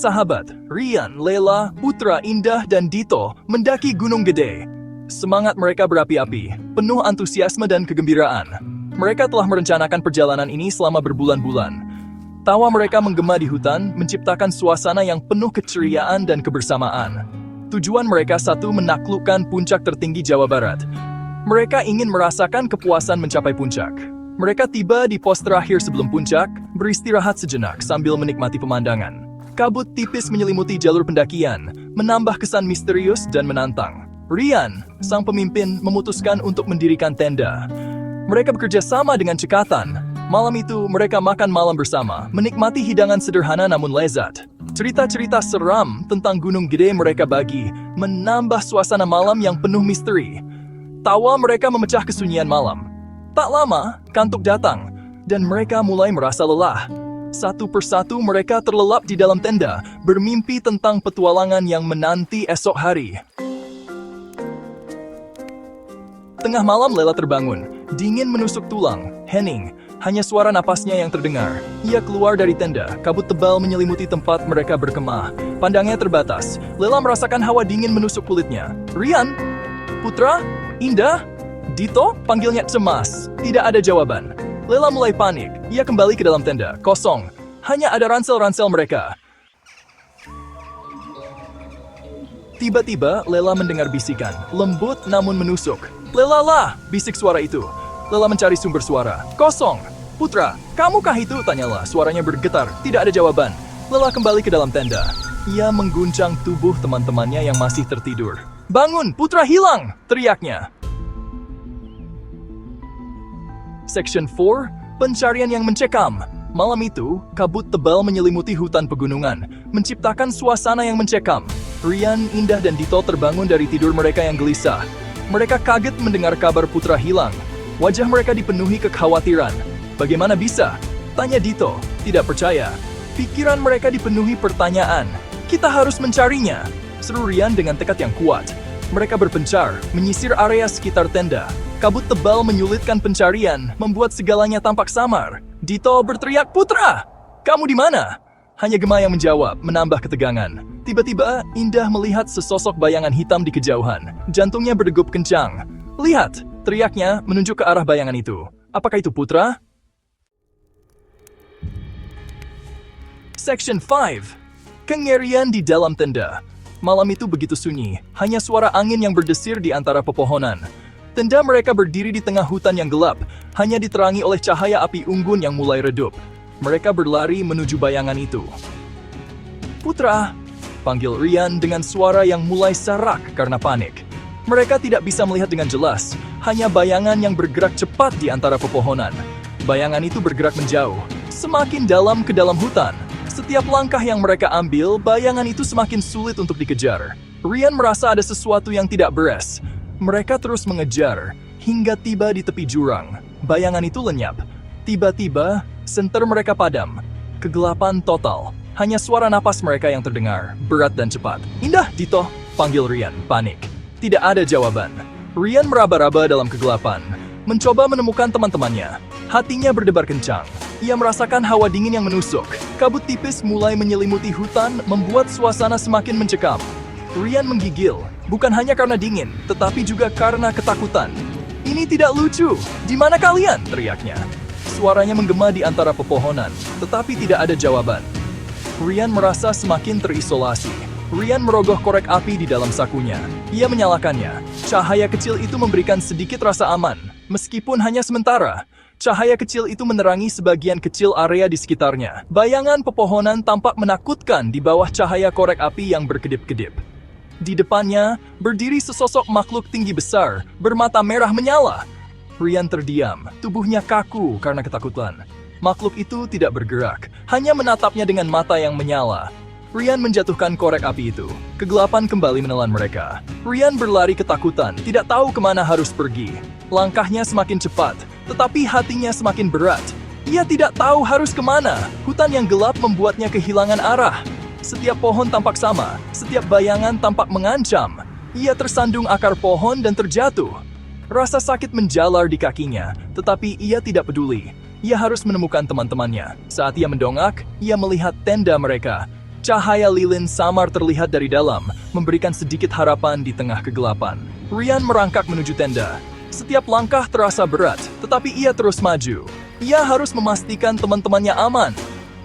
sahabat, Rian, Lela, Putra, Indah, dan Dito mendaki Gunung Gede. Semangat mereka berapi-api, penuh antusiasme dan kegembiraan. Mereka telah merencanakan perjalanan ini selama berbulan-bulan. Tawa mereka menggema di hutan, menciptakan suasana yang penuh keceriaan dan kebersamaan. Tujuan mereka satu, menaklukkan puncak tertinggi Jawa Barat. Mereka ingin merasakan kepuasan mencapai puncak. Mereka tiba di pos terakhir sebelum puncak, beristirahat sejenak sambil menikmati pemandangan. Kabut tipis menyelimuti jalur pendakian, menambah kesan misterius dan menantang. Rian, sang pemimpin, memutuskan untuk mendirikan tenda. Mereka bekerja sama dengan cekatan. Malam itu, mereka makan malam bersama, menikmati hidangan sederhana namun lezat. Cerita-cerita seram tentang Gunung Gede mereka bagi, menambah suasana malam yang penuh misteri. Tawa mereka memecah kesunyian malam. Tak lama, kantuk datang, dan mereka mulai merasa lelah. Satu persatu mereka terlelap di dalam tenda, bermimpi tentang petualangan yang menanti esok hari. Tengah malam Lela terbangun, dingin menusuk tulang. Hening, hanya suara napasnya yang terdengar. Ia keluar dari tenda, kabut tebal menyelimuti tempat mereka berkemah. Pandangnya terbatas, Lela merasakan hawa dingin menusuk kulitnya. Rian? Putra? Indah? Dito? Panggilnya cemas. Tidak ada jawaban. Lela mulai panik. Ia kembali ke dalam tenda, kosong. Hanya ada ransel-ransel mereka. Tiba-tiba, Lela mendengar bisikan, lembut namun menusuk. Lela lah, bisik suara itu. Lela mencari sumber suara. Kosong. Putra, kamukah itu? Tanyalah. Suaranya bergetar, tidak ada jawaban. Lela kembali ke dalam tenda. Ia mengguncang tubuh teman-temannya yang masih tertidur. Bangun, Putra hilang! Teriaknya. Section 4, pencarian yang mencekam. Malam itu, kabut tebal menyelimuti hutan pegunungan, menciptakan suasana yang mencekam. Rian, Indah, dan Dito terbangun dari tidur mereka yang gelisah. Mereka kaget mendengar kabar Putra hilang. Wajah mereka dipenuhi kekhawatiran. Bagaimana bisa? Tanya Dito, tidak percaya. Pikiran mereka dipenuhi pertanyaan. Kita harus mencarinya. Seru Rian dengan tekad yang kuat. Mereka berpencar, menyisir area sekitar tenda. Kabut tebal menyulitkan pencarian, membuat segalanya tampak samar. Dito berteriak, Putra! Kamu di mana? Hanya Gema yang menjawab, menambah ketegangan. Tiba-tiba, Indah melihat sesosok bayangan hitam di kejauhan. Jantungnya berdegup kencang. Lihat, teriaknya menunjuk ke arah bayangan itu. Apakah itu Putra? Section 5. Kengerian di dalam tenda. Malam itu begitu sunyi, hanya suara angin yang berdesir di antara pepohonan. Tenda mereka berdiri di tengah hutan yang gelap, hanya diterangi oleh cahaya api unggun yang mulai redup. Mereka berlari menuju bayangan itu. Putra, panggil Rian dengan suara yang mulai serak karena panik. Mereka tidak bisa melihat dengan jelas, hanya bayangan yang bergerak cepat di antara pepohonan. Bayangan itu bergerak menjauh, semakin dalam ke dalam hutan. Setiap langkah yang mereka ambil, bayangan itu semakin sulit untuk dikejar. Rian merasa ada sesuatu yang tidak beres. Mereka terus mengejar, hingga tiba di tepi jurang. Bayangan itu lenyap. Tiba-tiba, senter mereka padam. Kegelapan total. Hanya suara napas mereka yang terdengar, berat dan cepat. Indah, Dito, panggil Rian, panik. Tidak ada jawaban. Rian meraba-raba dalam kegelapan, mencoba menemukan teman-temannya. Hatinya berdebar kencang. Ia merasakan hawa dingin yang menusuk. Kabut tipis mulai menyelimuti hutan, membuat suasana semakin mencekam. Rian menggigil, bukan hanya karena dingin, tetapi juga karena ketakutan. Ini tidak lucu. Di mana kalian? Teriaknya. Suaranya menggema di antara pepohonan, tetapi tidak ada jawaban. Rian merasa semakin terisolasi. Rian merogoh korek api di dalam sakunya. Ia menyalakannya. Cahaya kecil itu memberikan sedikit rasa aman, meskipun hanya sementara. Cahaya kecil itu menerangi sebagian kecil area di sekitarnya. Bayangan pepohonan tampak menakutkan di bawah cahaya korek api yang berkedip-kedip. Di depannya, berdiri sesosok makhluk tinggi besar, bermata merah menyala. Rian terdiam, tubuhnya kaku karena ketakutan. Makhluk itu tidak bergerak, hanya menatapnya dengan mata yang menyala. Rian menjatuhkan korek api itu. Kegelapan kembali menelan mereka. Rian berlari ketakutan, tidak tahu kemana harus pergi. Langkahnya semakin cepat, tetapi hatinya semakin berat. Ia tidak tahu harus kemana. Hutan yang gelap membuatnya kehilangan arah. Setiap pohon tampak sama, setiap bayangan tampak mengancam. Ia tersandung akar pohon dan terjatuh. Rasa sakit menjalar di kakinya, tetapi ia tidak peduli. Ia harus menemukan teman-temannya. Saat ia mendongak, ia melihat tenda mereka. Cahaya lilin samar terlihat dari dalam, memberikan sedikit harapan di tengah kegelapan. Rian merangkak menuju tenda. Setiap langkah terasa berat, tetapi ia terus maju. Ia harus memastikan teman-temannya aman.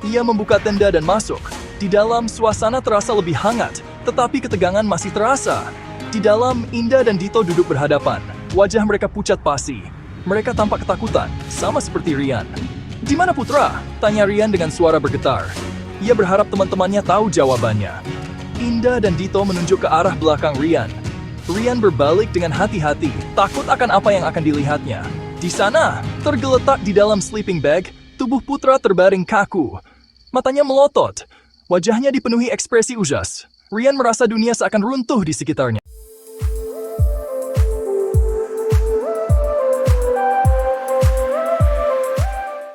Ia membuka tenda dan masuk. Di dalam, suasana terasa lebih hangat, tetapi ketegangan masih terasa. Di dalam, Indah dan Dito duduk berhadapan. Wajah mereka pucat pasi. Mereka tampak ketakutan, sama seperti Rian. "Di mana Putra?" tanya Rian dengan suara bergetar. Ia berharap teman-temannya tahu jawabannya. Indah dan Dito menunjuk ke arah belakang Rian. Rian berbalik dengan hati-hati, takut akan apa yang akan dilihatnya. Di sana, tergeletak di dalam sleeping bag, tubuh Putra terbaring kaku. Matanya melotot. Wajahnya dipenuhi ekspresi ujas. Rian merasa dunia seakan runtuh di sekitarnya.